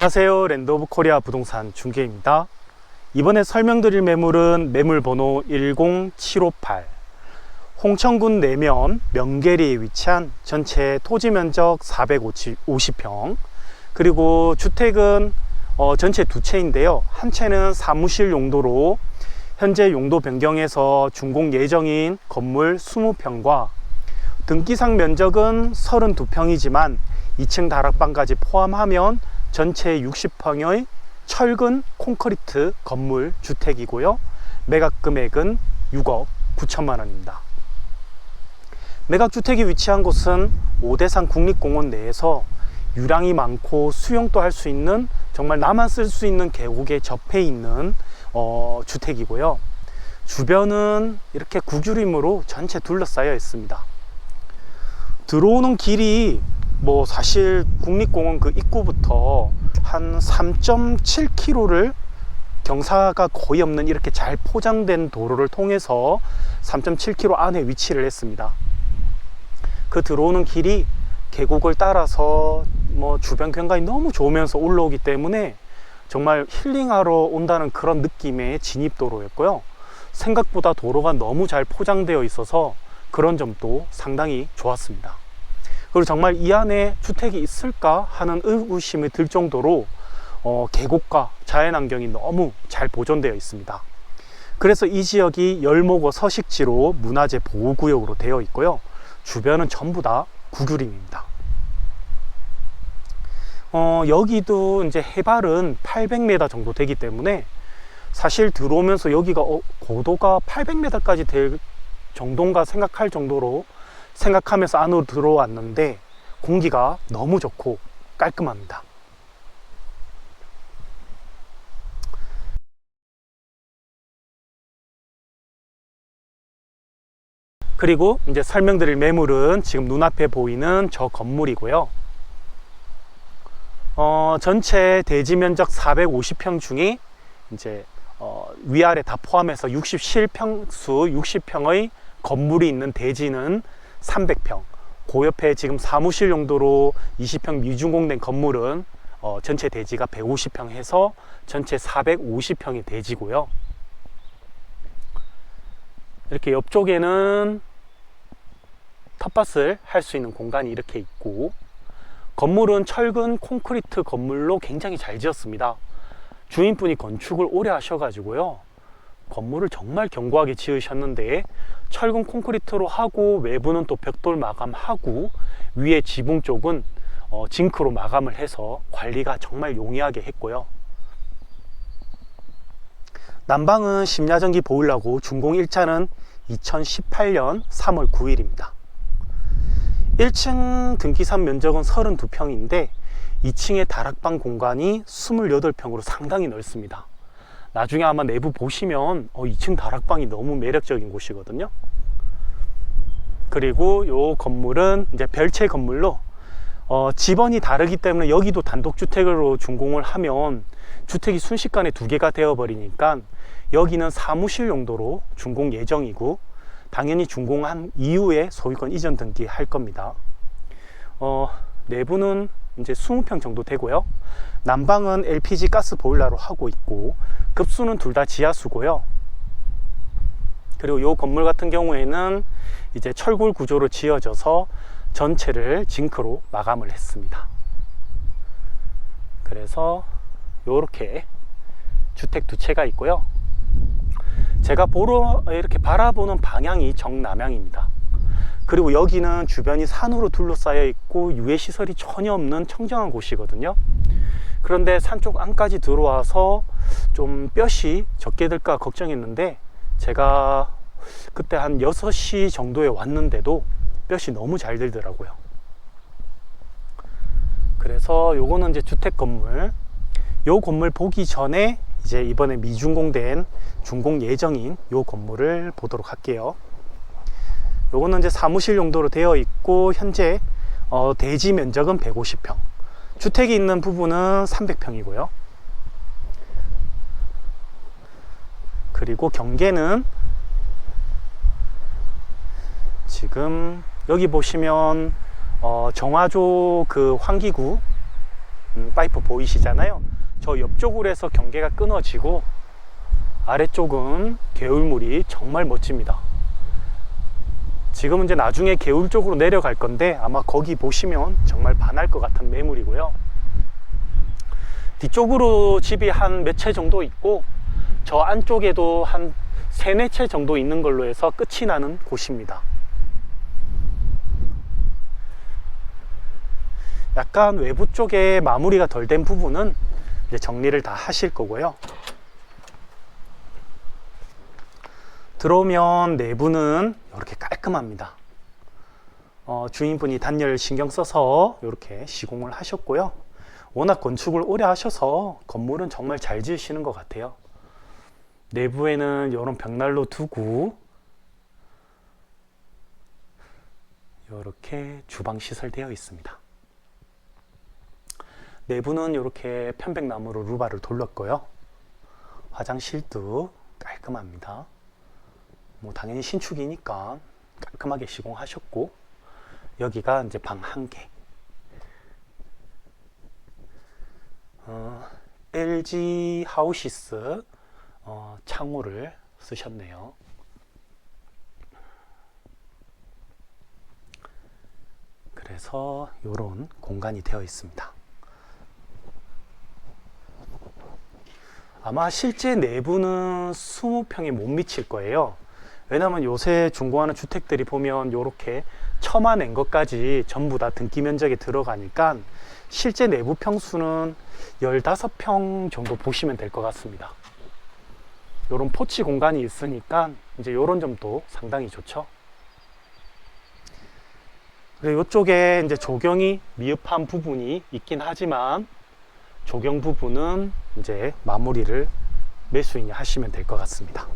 안녕하세요. 랜드오브 코리아 부동산 중개입니다. 이번에 설명드릴 매물은 매물번호 10758 홍천군 내면 명계리에 위치한 전체 토지면적 450평, 그리고 주택은 전체 두 채인데요. 한 채는 사무실 용도로 현재 용도 변경해서 준공 예정인 건물 20평과 등기상 면적은 32평이지만 2층 다락방까지 포함하면 전체 60평의 철근 콘크리트 건물 주택이고요. 매각 금액은 6억 9천만 원입니다. 매각주택이 위치한 곳은 오대산 국립공원 내에서 유량이 많고 수용도 할 수 있는, 정말 나만 쓸 수 있는 계곡에 접해 있는 주택이고요. 주변은 이렇게 구규림으로 전체 둘러싸여 있습니다. 들어오는 길이 사실 국립공원 그 입구부터 한 3.7km를 경사가 거의 없는 이렇게 잘 포장된 도로를 통해서 3.7km 안에 위치를 했습니다. 그 들어오는 길이 계곡을 따라서 주변 경관이 너무 좋으면서 올라오기 때문에 정말 힐링하러 온다는 그런 느낌의 진입도로였고요. 생각보다 도로가 너무 잘 포장되어 있어서 그런 점도 상당히 좋았습니다. 그리고 정말 이 안에 주택이 있을까 하는 의구심이 들 정도로 계곡과 자연환경이 너무 잘 보존되어 있습니다. 그래서 이 지역이 열목어 서식지로 문화재 보호구역으로 되어 있고요. 주변은 전부 다 구규림입니다. 여기도 이제 해발은 800m 정도 되기 때문에 사실 들어오면서 여기가 고도가 800m까지 될 정도인가 생각할 정도로 생각하면서 안으로 들어왔는데 공기가 너무 좋고 깔끔합니다. 그리고 이제 설명드릴 매물은 지금 눈앞에 보이는 저 건물이고요. 전체 대지 면적 450평 중에 이제 위아래 다 포함해서 60실평수 60평의 건물이 있는 대지는 300평, 그 옆에 지금 사무실 용도로 20평 미준공된 건물은 전체 대지가 150평 해서 전체 450평의 대지고요. 이렇게 옆쪽에는 텃밭을 할 수 있는 공간이 이렇게 있고, 건물은 철근 콘크리트 건물로 굉장히 잘 지었습니다. 주인분이 건축을 오래 하셔가지고요, 건물을 정말 견고하게 지으셨는데 철근 콘크리트로 하고 외부는 또 벽돌 마감하고 위에 지붕 쪽은 징크로 마감을 해서 관리가 정말 용이하게 했고요. 난방은 심야전기 보일러고 준공 일자는 2018년 3월 9일입니다 1층 등기상 면적은 32평인데 2층의 다락방 공간이 28평으로 상당히 넓습니다. 나중에 아마 내부 보시면 2층 다락방이 너무 매력적인 곳이거든요. 그리고 이 건물은 이제 별채 건물로 지번이 다르기 때문에 여기도 단독주택으로 준공을 하면 주택이 순식간에 두 개가 되어버리니까 여기는 사무실 용도로 준공 예정이고, 당연히 준공한 이후에 소유권 이전 등기 할 겁니다. 내부는 이제 20평 정도 되고요. 난방은 LPG 가스 보일러로 하고 있고, 급수는 둘 다 지하수고요. 그리고 이 건물 같은 경우에는 이제 철골 구조로 지어져서 전체를 징크로 마감을 했습니다. 그래서 이렇게 주택 두 채가 있고요. 제가 이렇게 바라보는 방향이 정남향입니다. 그리고 여기는 주변이 산으로 둘러싸여 있고 유해 시설이 전혀 없는 청정한 곳이거든요. 그런데 산 쪽 안까지 들어와서 좀 볕이 적게 들까 걱정했는데, 제가 그때 한 6시 정도에 왔는데도 볕이 너무 잘 들더라고요. 그래서 요거는 이제 주택 건물, 요 건물 보기 전에 이제 이번에 미준공된 준공 예정인 요 건물을 보도록 할게요. 요거는 이제 사무실 용도로 되어 있고, 현재 대지 면적은 150평, 주택이 있는 부분은 300평이고요. 그리고 경계는 지금 여기 보시면 정화조 그 환기구 파이프 보이시잖아요. 저 옆쪽으로 해서 경계가 끊어지고 아래쪽은 개울물이 정말 멋집니다. 지금은 이제 나중에 개울 쪽으로 내려갈 건데 아마 거기 보시면 정말 반할 것 같은 매물이고요. 뒤쪽으로 집이 한 몇 채 정도 있고 저 안쪽에도 한 3, 4채 정도 있는 걸로 해서 끝이 나는 곳입니다. 약간 외부 쪽에 마무리가 덜 된 부분은 이제 정리를 다 하실 거고요. 들어오면 내부는 이렇게 깔끔합니다. 주인분이 단열 신경 써서 이렇게 시공을 하셨고요. 워낙 건축을 오래 하셔서 건물은 정말 잘 지으시는 것 같아요. 내부에는 이런 벽난로 두고 이렇게 주방 시설 되어 있습니다. 내부는 이렇게 편백나무로 루바를 돌렸고요. 화장실도 깔끔합니다. 뭐 당연히 신축이니까 깔끔하게 시공하셨고, 여기가 이제 방 1개. LG 하우시스 창호를 쓰셨네요. 그래서 이런 공간이 되어 있습니다. 아마 실제 내부는 20평에 못 미칠 거예요. 왜냐면 요새 준공하는 주택들이 보면 이렇게 처마낸 것까지 전부 다 등기 면적에 들어가니까 실제 내부 평수는 15평 정도 보시면 될 것 같습니다. 요런 포치 공간이 있으니까 이제 요런 점도 상당히 좋죠. 그리고 이쪽에 이제 조경이 미흡한 부분이 있긴 하지만 조경 부분은 이제 마무리를 매수인이 하시면 될 것 같습니다.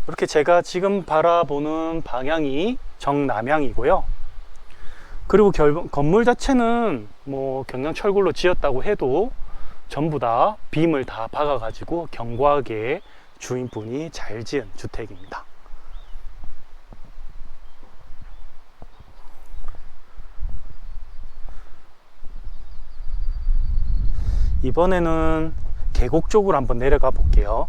이렇게 제가 지금 바라보는 방향이 정남향이고요. 그리고 건물 자체는 뭐 경량철골로 지었다고 해도 전부 다 빔을 다 박아 가지고 견고하게 주인분이 잘 지은 주택입니다. 이번에는 계곡 쪽으로 한번 내려가 볼게요.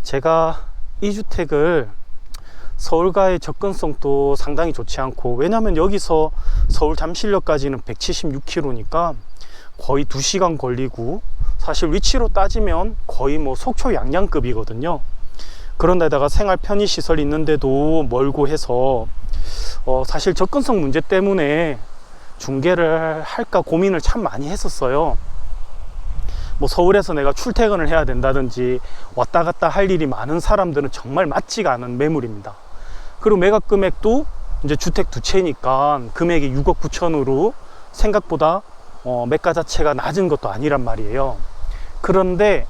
제가 이 주택을 서울과의 접근성도 상당히 좋지 않고, 왜냐면 여기서 서울 잠실역까지는 176km니까 거의 2시간 걸리고, 사실 위치로 따지면 거의 뭐 속초 양양급이거든요. 그런데다가 생활 편의시설이 있는데도 멀고 해서 사실 접근성 문제 때문에 중개를 할까 고민을 참 많이 했었어요. 뭐 서울에서 내가 출퇴근을 해야 된다든지 왔다 갔다 할 일이 많은 사람들은 정말 맞지가 않은 매물입니다. 그리고 매각 금액도 이제 주택 두 채니까 금액이 6억 9천으로 생각보다 매가 자체가 낮은 것도 아니란 말이에요. 그런데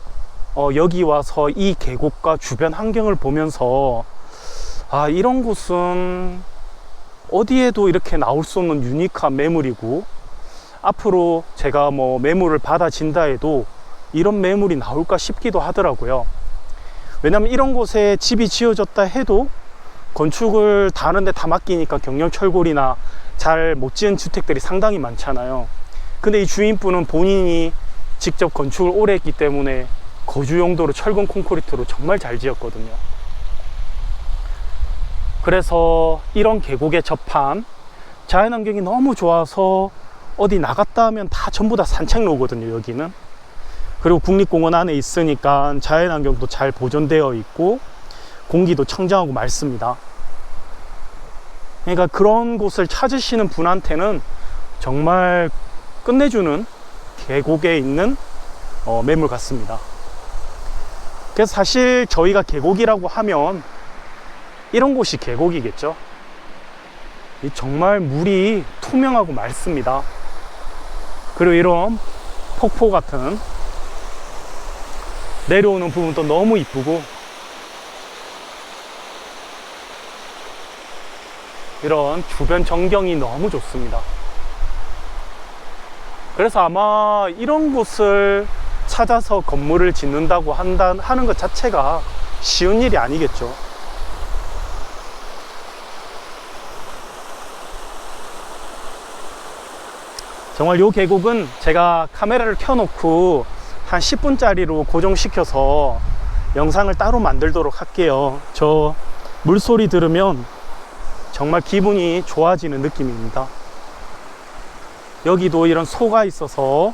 여기 와서 이 계곡과 주변 환경을 보면서 이런 곳은 어디에도 이렇게 나올 수 없는 유니크한 매물이고, 앞으로 제가 뭐 매물을 받아진다 해도 이런 매물이 나올까 싶기도 하더라고요. 왜냐면 이런 곳에 집이 지어졌다 해도 건축을 다 하는데 다 맡기니까 경량철골이나 잘 못 지은 주택들이 상당히 많잖아요. 근데 이 주인분은 본인이 직접 건축을 오래 했기 때문에 거주 용도로 철근 콘크리트로 정말 잘 지었거든요. 그래서 이런 계곡에 접한 자연환경이 너무 좋아서 어디 나갔다 하면 다 전부 다 산책로거든요, 여기는. 그리고 국립공원 안에 있으니까 자연환경도 잘 보존되어 있고 공기도 청정하고 맑습니다. 그러니까 그런 곳을 찾으시는 분한테는 정말 끝내주는 계곡에 있는 매물 같습니다. 그래서 사실 저희가 계곡이라고 하면 이런 곳이 계곡이겠죠. 정말 물이 투명하고 맑습니다. 그리고 이런 폭포 같은 내려오는 부분도 너무 이쁘고, 이런 주변 전경이 너무 좋습니다. 그래서 아마 이런 곳을 찾아서 건물을 짓는다고 하는 것 자체가 쉬운 일이 아니겠죠. 정말 요 계곡은 제가 카메라를 켜놓고 한 10분짜리로 고정시켜서 영상을 따로 만들도록 할게요. 저 물소리 들으면 정말 기분이 좋아지는 느낌입니다. 여기도 이런 소가 있어서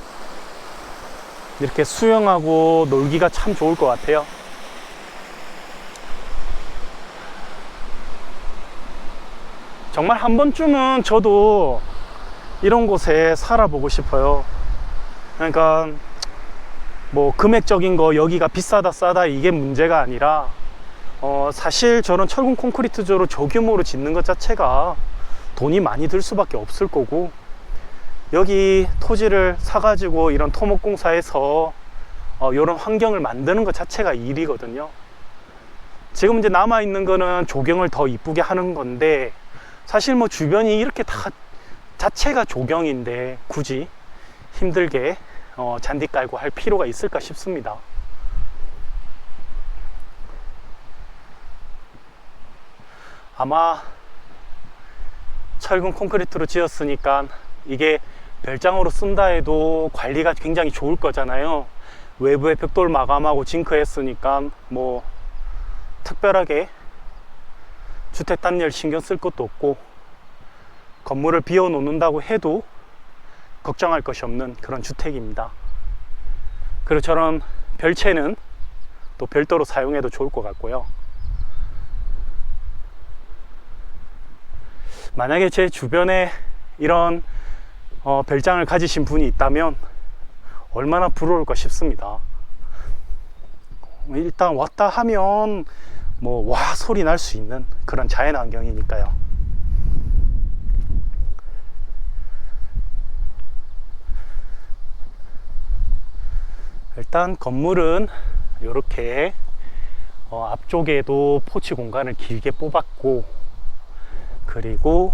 이렇게 수영하고 놀기가 참 좋을 것 같아요. 정말 한 번쯤은 저도 이런 곳에 살아보고 싶어요. 그러니까 뭐 금액적인 거 여기가 비싸다 싸다 이게 문제가 아니라 사실 저런 철근 콘크리트조로 조규모로 짓는 것 자체가 돈이 많이 들 수밖에 없을 거고, 여기 토지를 사가지고 이런 토목공사에서 이런 환경을 만드는 것 자체가 일이거든요. 지금 이제 남아있는 거는 조경을 더 이쁘게 하는 건데, 사실 뭐 주변이 이렇게 다 자체가 조경인데 굳이 힘들게 잔디 깔고 할 필요가 있을까 싶습니다. 아마 철근 콘크리트로 지었으니까 이게 별장으로 쓴다 해도 관리가 굉장히 좋을 거잖아요. 외부에 벽돌 마감하고 징크 했으니까 뭐 특별하게 주택 단열 신경 쓸 것도 없고, 건물을 비워 놓는다고 해도 걱정할 것이 없는 그런 주택입니다. 그리고 저런 별채는 또 별도로 사용해도 좋을 것 같고요. 만약에 제 주변에 이런 별장을 가지신 분이 있다면 얼마나 부러울까 싶습니다. 일단 왔다 하면 뭐 와 소리 날 수 있는 그런 자연 환경이니까요. 일단 건물은 이렇게 앞쪽에도 포치 공간을 길게 뽑았고, 그리고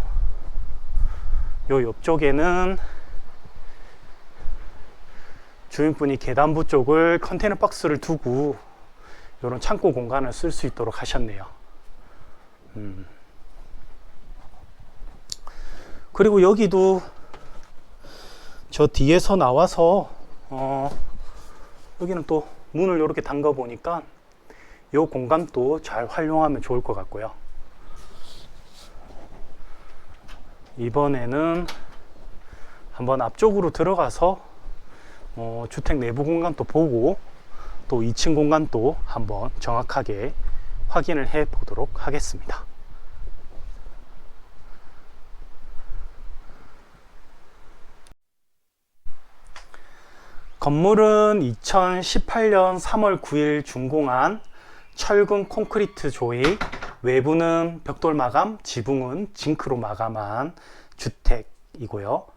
요 옆쪽에는 주인분이 계단부 쪽을 컨테이너 박스를 두고 이런 창고 공간을 쓸 수 있도록 하셨네요. 그리고 여기도 저 뒤에서 나와서 여기는 또 문을 이렇게 담가 보니까 이 공간도 잘 활용하면 좋을 것 같고요. 이번에는 한번 앞쪽으로 들어가서 주택 내부 공간도 보고 또 2층 공간도 한번 정확하게 확인을 해 보도록 하겠습니다. 건물은 2018년 3월 9일 준공한 철근 콘크리트 조의, 외부는 벽돌 마감, 지붕은 징크로 마감한 주택이고요.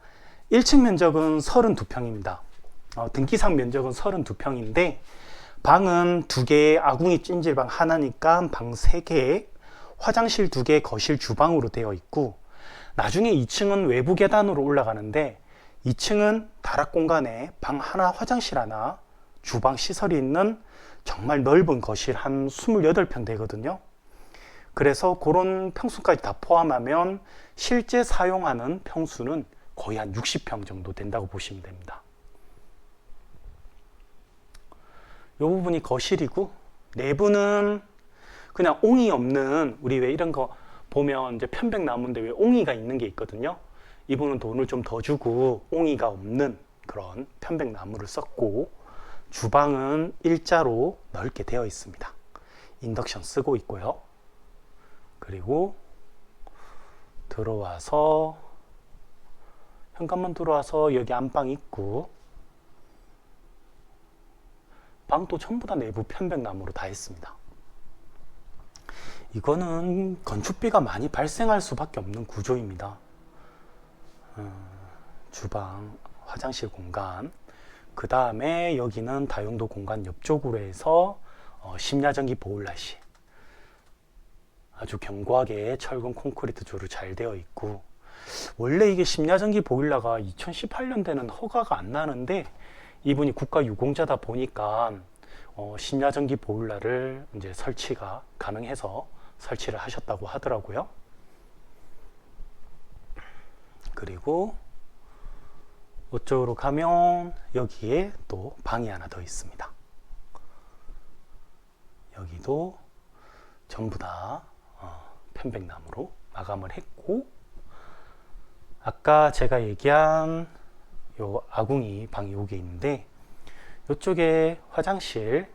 1층 면적은 32평입니다. 등기상 면적은 32평인데 방은 2개, 아궁이 찜질방 하나니까 방 3개, 화장실 2개, 거실 주방으로 되어 있고, 나중에 2층은 외부 계단으로 올라가는데 2층은 다락 공간에 방 하나, 화장실 하나, 주방 시설이 있는 정말 넓은 거실 한 28평 되거든요. 그래서 그런 평수까지 다 포함하면 실제 사용하는 평수는 거의 한 60평 정도 된다고 보시면 됩니다. 이 부분이 거실이고, 내부는 그냥 옹이 없는, 우리 왜 이런 거 보면 이제 편백나무인데 왜 옹이가 있는 게 있거든요. 이분은 돈을 좀 더 주고 옹이가 없는 그런 편백나무를 썼고, 주방은 일자로 넓게 되어 있습니다. 인덕션 쓰고 있고요. 그리고 들어와서 현관문 들어와서 여기 안방 있고, 방도 전부 다 내부 편백나무로 다 했습니다. 이거는 건축비가 많이 발생할 수밖에 없는 구조입니다. 주방, 화장실 공간, 그 다음에 여기는 다용도 공간 옆쪽으로 해서 심야전기 보일러실, 아주 견고하게 철근 콘크리트 조로 잘 되어 있고, 원래 이게 심야전기 보일러가 2018년대는 허가가 안 나는데 이분이 국가유공자다 보니까 심야전기 보일러를 이제 설치가 가능해서 설치를 하셨다고 하더라고요. 그리고 이쪽으로 가면 여기에 또 방이 하나 더 있습니다. 여기도 전부 다 편백나무로 마감을 했고, 아까 제가 얘기한 요 아궁이 방이 여기 있는데, 이쪽에 화장실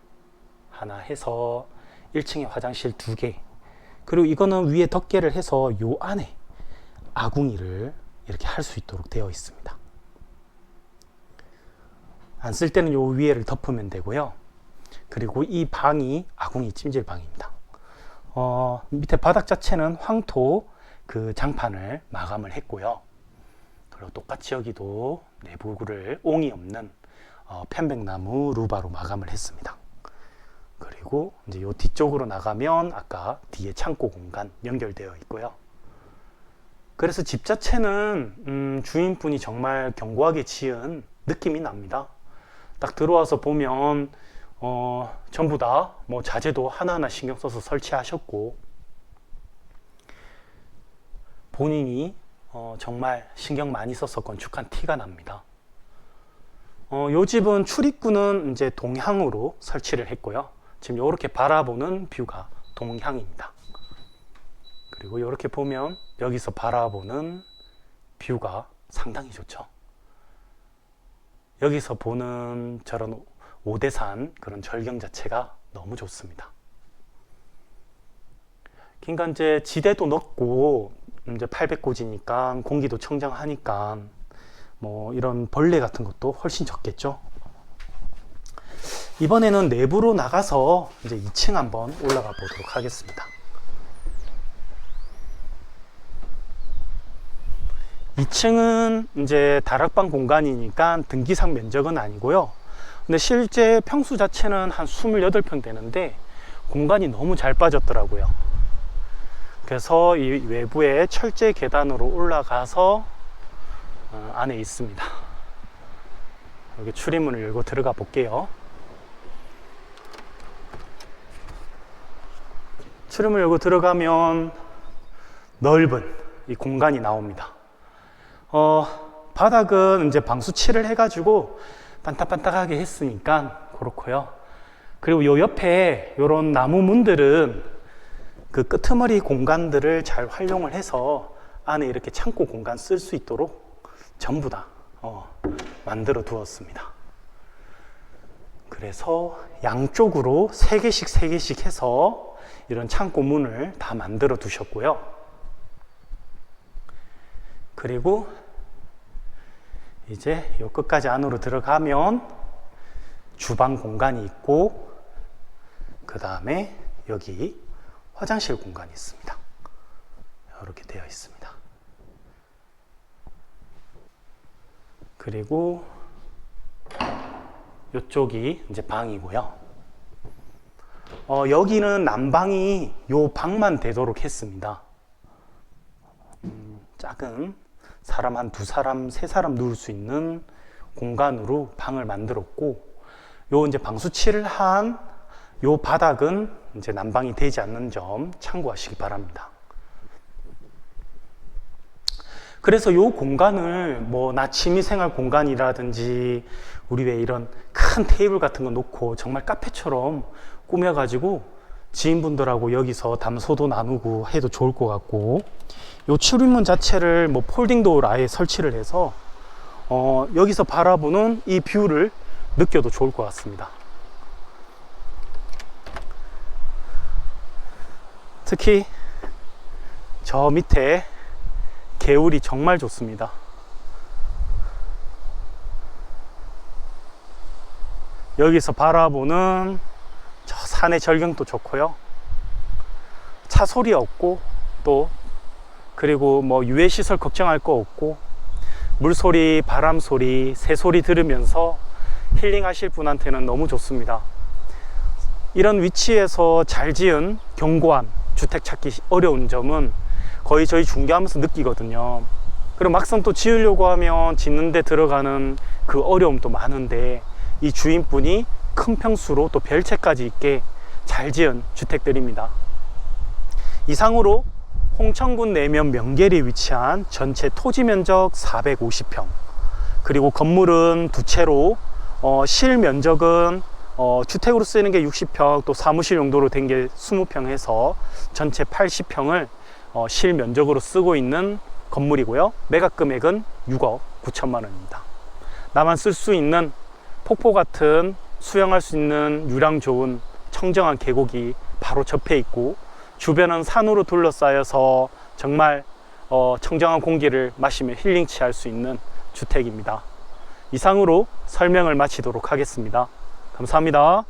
하나 해서 1층에 화장실 2개, 그리고 이거는 위에 덮개를 해서 요 안에 아궁이를 이렇게 할 수 있도록 되어 있습니다. 안 쓸 때는 요 위에를 덮으면 되고요. 그리고 이 방이 아궁이 찜질방입니다. 밑에 바닥 자체는 황토 그 장판을 마감을 했고요. 그리고 똑같이 여기도 내부를 옹이 없는 편백나무 루바로 마감을 했습니다. 그리고 이제 요 뒤쪽으로 나가면 아까 뒤에 창고 공간 연결되어 있고요. 그래서 집 자체는 주인분이 정말 견고하게 지은 느낌이 납니다. 딱 들어와서 보면 전부 다 뭐 자재도 하나하나 신경 써서 설치하셨고, 본인이 정말 신경 많이 써서 건축한 티가 납니다. 요 집은 출입구는 이제 동향으로 설치를 했고요. 지금 이렇게 바라보는 뷰가 동향입니다. 그리고 이렇게 보면 여기서 바라보는 뷰가 상당히 좋죠. 여기서 보는 저런 오대산 그런 절경 자체가 너무 좋습니다. 그러니까 이제 지대도 높고 이제 800고지니까 공기도 청정하니까 뭐 이런 벌레 같은 것도 훨씬 적겠죠. 이번에는 내부로 나가서 이제 2층 한번 올라가 보도록 하겠습니다. 2층은 이제 다락방 공간이니까 등기상 면적은 아니고요. 근데 실제 평수 자체는 한 28평 되는데 공간이 너무 잘 빠졌더라고요. 그래서 이 외부에 철제 계단으로 올라가서 안에 있습니다. 여기 출입문을 열고 들어가 볼게요. 출입문을 열고 들어가면 넓은 이 공간이 나옵니다. 바닥은 이제 방수칠을 해가지고 반딱반딱하게 했으니까 그렇고요. 그리고 요 옆에 요런 나무 문들은 그 끄트머리 공간들을 잘 활용을 해서 안에 이렇게 창고 공간 쓸 수 있도록 전부 다 만들어 두었습니다. 그래서 양쪽으로 3개씩 해서 이런 창고 문을 다 만들어 두셨고요. 그리고 이제 요 끝까지 안으로 들어가면 주방 공간이 있고, 그 다음에 여기 화장실 공간이 있습니다. 이렇게 되어 있습니다. 그리고 이쪽이 이제 방이고요. 여기는 난방이 요 방만 되도록 했습니다. 작은 사람 한 2사람, 3사람 누울 수 있는 공간으로 방을 만들었고, 요 이제 방수칠을 한 요 바닥은 이제 난방이 되지 않는 점 참고하시기 바랍니다. 그래서 요 공간을 뭐 나 취미생활 공간이라든지 우리 왜 이런 큰 테이블 같은 거 놓고 정말 카페처럼 꾸며가지고 지인분들하고 여기서 담소도 나누고 해도 좋을 것 같고, 요 출입문 자체를 뭐 폴딩 도어를 아예 설치를 해서 여기서 바라보는 이 뷰를 느껴도 좋을 것 같습니다. 특히 저 밑에 개울이 정말 좋습니다. 여기서 바라보는 저 산의 절경도 좋고요. 차 소리 없고, 또 그리고 뭐 유해시설 걱정할 거 없고, 물소리, 바람소리, 새소리 들으면서 힐링하실 분한테는 너무 좋습니다. 이런 위치에서 잘 지은 견고한 주택 찾기 어려운 점은 거의 저희 중개하면서 느끼거든요. 그리고 막상 또 지으려고 하면 짓는 데 들어가는 그 어려움도 많은데, 이 주인분이 큰 평수로 또 별채까지 있게 잘 지은 주택들입니다. 이상으로 홍천군 내면 명계리에 위치한 전체 토지 면적 450평, 그리고 건물은 두 채로 실 면적은 주택으로 쓰이는 게 60평, 또 사무실 용도로 된 게 20평 해서 전체 80평을 실 면적으로 쓰고 있는 건물이고요. 매각 금액은 6억 9천만 원입니다. 나만 쓸 수 있는 폭포 같은 수영할 수 있는 유랑 좋은 청정한 계곡이 바로 접해 있고, 주변은 산으로 둘러싸여서 정말 청정한 공기를 마시며 힐링 취할 수 있는 주택입니다. 이상으로 설명을 마치도록 하겠습니다. 감사합니다.